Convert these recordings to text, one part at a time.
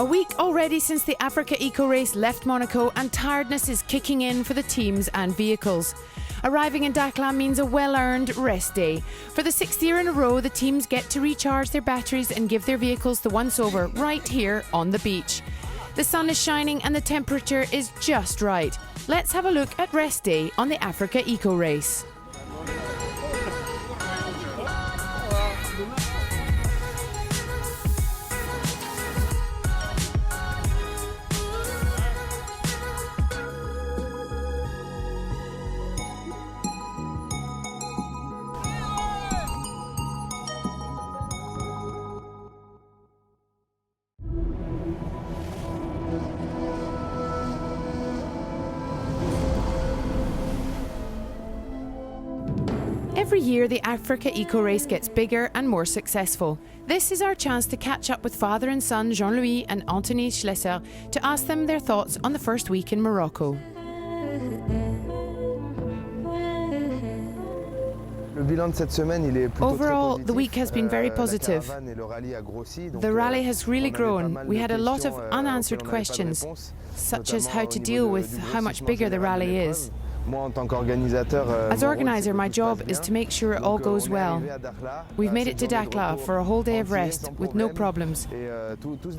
A week already since the AfricaEcoRace left Monaco, and tiredness is kicking in for the teams and vehicles. Arriving in Dakhla means a well-earned rest day. For the 6th year in a row, the teams get to recharge their batteries and give their vehicles the once-over right here on the beach. The sun is shining and the temperature is just right. Let's have a look at rest day on the AfricaEcoRace. Every year, the AfricaEcoRace gets bigger and more successful. This is our chance to catch up with father and son Jean-Louis and Anthony Schlesser to ask them their thoughts on the first week in Morocco. Overall, the week has been very positive. The rally has really grown. We had a lot of unanswered questions, such as how to deal with how much bigger the rally is. As organizer, my job is to make sure it all goes well. We've made it to Dakhla for a whole day of rest with no problems.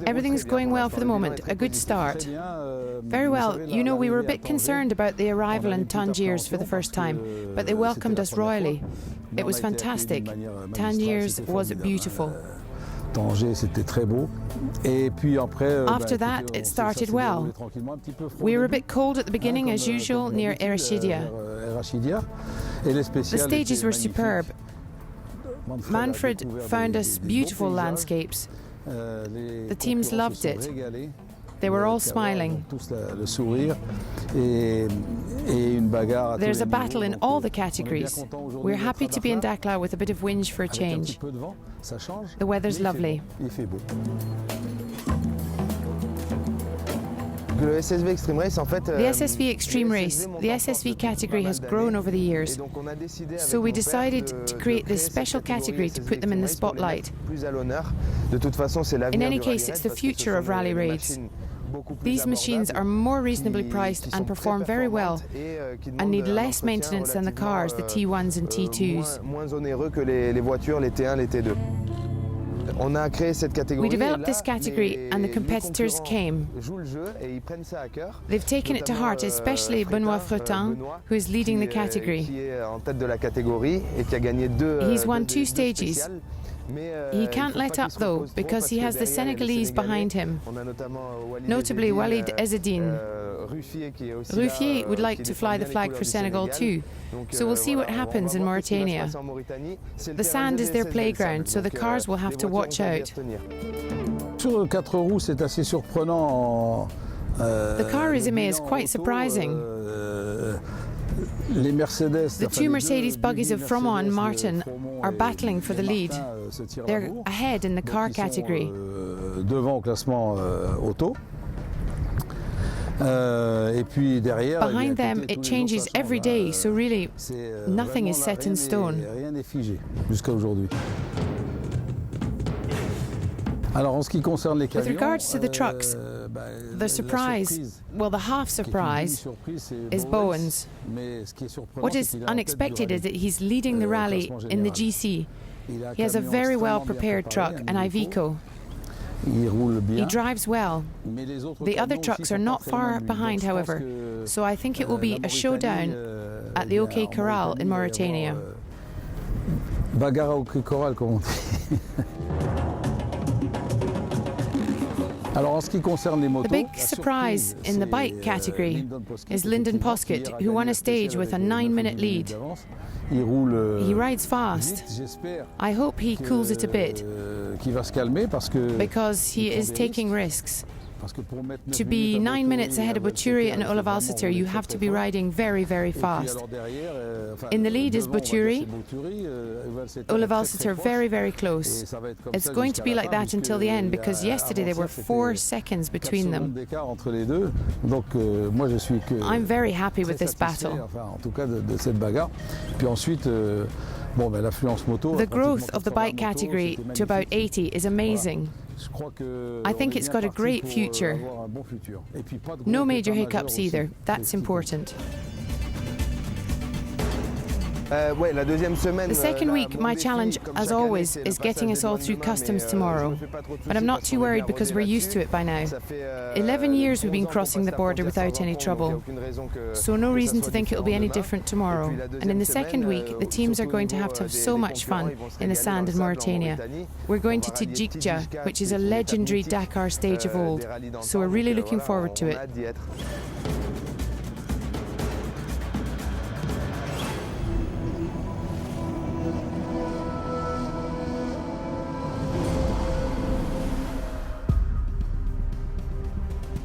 Everything's going well for the moment, a good start. Very well. You know, we were a bit concerned about the arrival in Tangiers for the first time, but they welcomed us royally. It was fantastic. Tangiers was beautiful. After that, it started well. We were a bit cold at the beginning, as usual, near Erachidia. The stages were superb. Manfred found us beautiful landscapes. The teams loved it. They were all smiling. There's a battle in all the categories. We're happy to be in Dakhla with a bit of wind for a change. The weather's lovely. The SSV Extreme Race, the SSV category has grown over the years, so we decided to create this special category to put them in the spotlight. In any case, it's the future of rally raids. These machines are more reasonably priced and perform very well, and need less maintenance than the cars, the T1s and T2s. We developed this category and the competitors came. They've taken it to heart, especially Benoît Fretin, who is leading the category. He's won 2 stages. He can't let up though, because he has the Senegalese behind him, notably Walid Ezzedine. Ruffier would like to fly the flag for Senegal too, so we'll see what happens in Mauritania. The sand is their playground, so the cars will have to watch out. The car resume is quite surprising. The 2 Mercedes buggies of Froment and Martin are battling for the lead. They're ahead in the car category. Behind them, it changes every day, so really, nothing is set in stone. With regards to the trucks, the surprise, well, the half surprise, is Bowen's. What is unexpected is that he's leading the rally in the GC. He has a very well prepared truck, an Iveco. He drives well. The other trucks are not far behind, however, so I think it will be a showdown at the OK Corral in Mauritania. The big surprise in the bike category is Lyndon Poskett, who won a stage with a 9-minute lead. He rides fast. I hope he cools it a bit, because he is taking risks. To be 9 minutes ahead of Boturi and Olavalseter, you have to be riding very, very fast. In the lead is Boturi, Olavalseter very, very close. It's going to be like that until the end, because yesterday there were 4 seconds between them. I'm very happy with this battle. The growth of the bike category to about 80 is amazing. I think it's got a great future. No major hiccups either. That's important. The second week, my challenge, as always, is getting us all through customs tomorrow. But I'm not too worried because we're used to it by now. 11 years we've been crossing the border without any trouble. So no reason to think it'll be any different tomorrow. And in the second week, the teams are going to have so much fun in the sand in Mauritania. We're going to Dakhla, which is a legendary Dakar stage of old. So we're really looking forward to it.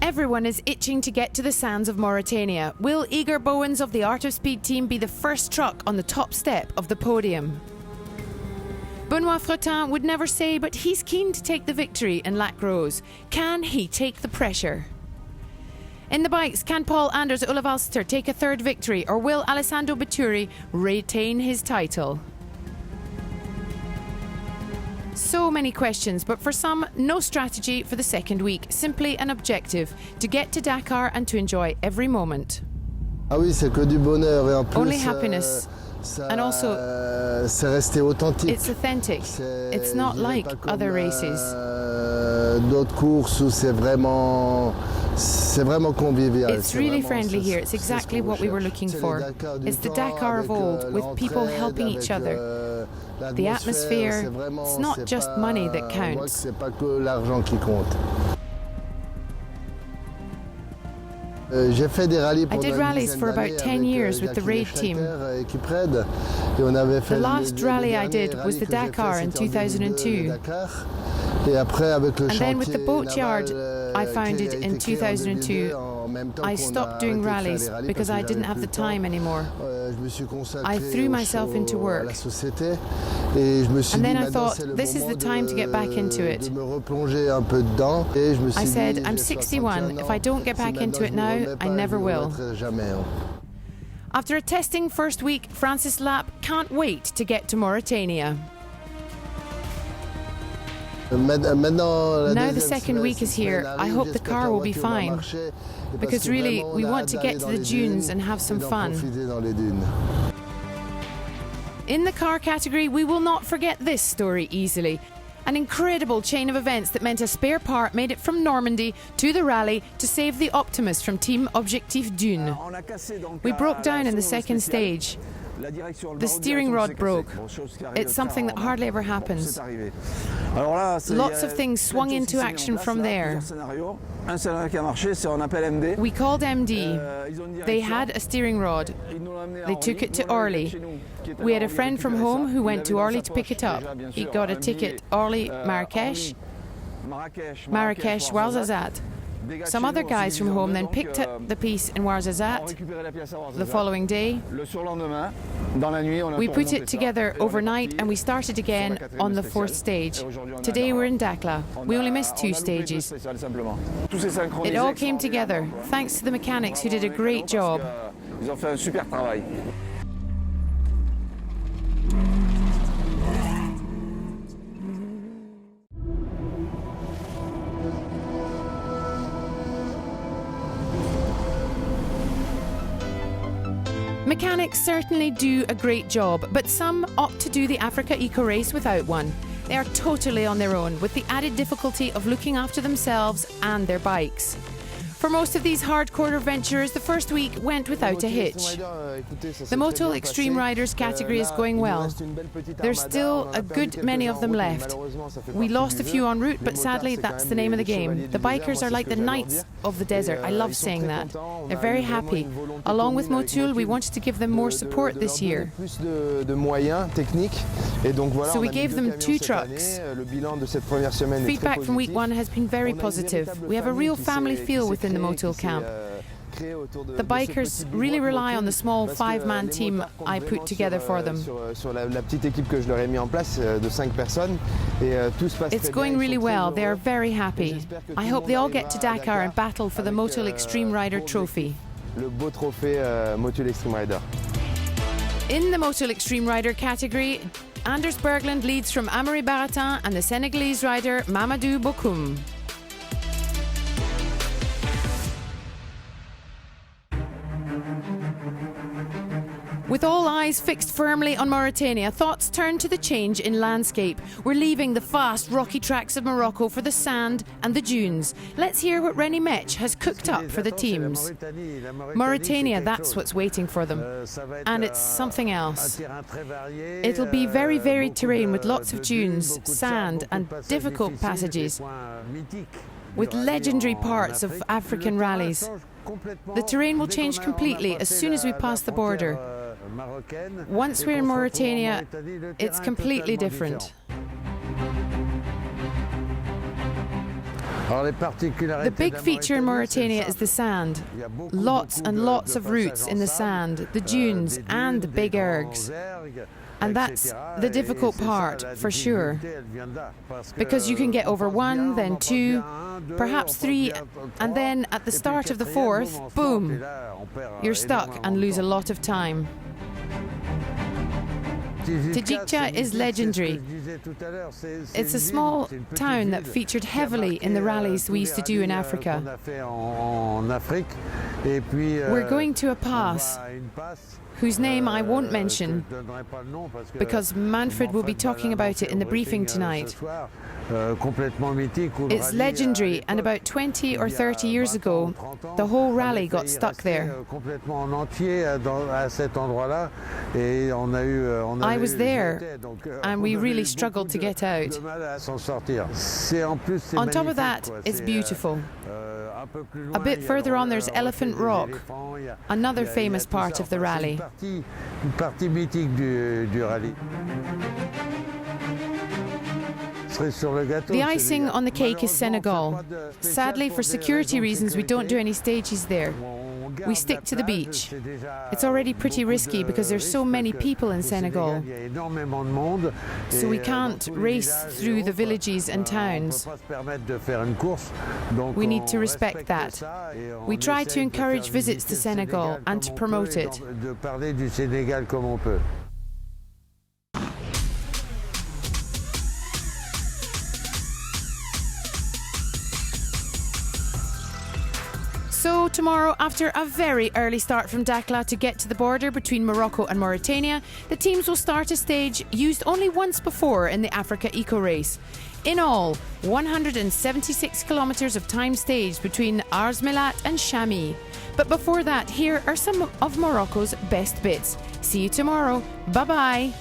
Everyone is itching to get to the sands of Mauritania. Will Igor Bowens of the Art of Speed team be the first truck on the top step of the podium? Benoit Fretin would never say, but he's keen to take the victory in Lac Rose. Can he take the pressure? In the bikes, can Paul Anders Olavalster take a third victory, or will Alessandro Betturi retain his title? So many questions, but for some, no strategy for the second week. Simply an objective, to get to Dakar and to enjoy every moment. Only happiness. And also, it's authentic. It's not like other races. It's really friendly here. It's exactly what we were looking for. It's the Dakar of old, with people helping each other. The atmosphere, it's not just money that counts. I did rallies for about 10 years with the raid team. The last rally I did was the Dakar in 2002. And then with the boatyard I founded in 2002, I stopped doing rallies because I didn't have the time anymore. I threw myself into work. And then I thought, this is the time to get back into it. I said, I'm 61. If I don't get back into it now, I never will. After a testing first week, Francis Lapp can't wait to get to Mauritania. Now the second week is here, I hope the car will be fine, because really we want to get to the dunes and have some fun. In the car category, we will not forget this story easily. An incredible chain of events that meant a spare part made it from Normandy to the rally to save the Optimus from Team Objectif Dune. We broke down in the second stage. The steering rod broke. It's something that hardly ever happens. Lots of things swung into action from there. We called MD. They had a steering rod. They took it to Orly. We had a friend from home who went to Orly to pick it up. He got a ticket Orly, Marrakech, Marrakech, Ouarzazate. Some other guys from home then picked up the piece in Ouarzazate. The following day, we put it together overnight and we started again on the fourth stage. Today we're in Dakhla. We only missed 2 stages. It all came together, thanks to the mechanics who did a great job. Mechanics certainly do a great job, but some opt to do the AfricaEcoRace without one. They are totally on their own, with the added difficulty of looking after themselves and their bikes. For most of these hardcore adventurers, the first week went without a hitch. The Motul Extreme Riders category is going well. There's still a good many of them left. We lost a few en route, but sadly that's the name of the game. The bikers are like the knights of the desert. I love saying that. They're very happy. Along with Motul, we wanted to give them more support this year. So we gave them 2 trucks. Feedback from week 1 has been very positive. We have a real family feel within the Motul camp. The bikers really rely on the small 5-man team I put together for them. It's going really well. They are very happy. I hope they all get to Dakar and battle for the Motul Extreme Rider trophy. In the Motul Extreme Rider category, Anders Berglund leads from Amaury Baratin and the Senegalese rider Mamadou Bokoum. With all eyes fixed firmly on Mauritania, thoughts turn to the change in landscape. We're leaving the fast, rocky tracks of Morocco for the sand and the dunes. Let's hear what René Mech has cooked up for the teams. Mauritania, that's what's waiting for them. And it's something else. It'll be very varied terrain with lots of dunes, sand and difficult passages, with legendary parts of African rallies. The terrain will change completely as soon as we pass the border. Once we're in Mauritania, it's completely different. The big feature in Mauritania is the sand. Lots and lots of roots in the sand, the dunes and the big ergs. And that's the difficult part, for sure. Because you can get over one, then two, perhaps three, and then at the start of the fourth, boom, you're stuck and lose a lot of time. Tadjikja is legendary. It's a small town that featured heavily in the rallies we used to do in Africa. We're going to a pass whose name I won't mention because Manfred will be talking about it in the briefing tonight. It's legendary, and about 20 or 30 years ago, the whole rally got stuck there. I was there, and we really struggled to get out. On top of that, it's beautiful. A bit further on there's Elephant Rock, another famous part of the rally. The icing on the cake is Senegal. Sadly, for security reasons, we don't do any stages there. We stick to the beach. It's already pretty risky because there's so many people in Senegal. So we can't race through the villages and towns. We need to respect that. We try to encourage visits to Senegal and to promote it. So tomorrow, after a very early start from Dakhla to get to the border between Morocco and Mauritania, the teams will start a stage used only once before in the AfricaEcoRace. In all, 176 kilometres of time staged between Ars Melat and Chamy. But before that, here are some of Morocco's best bits. See you tomorrow. Bye-bye.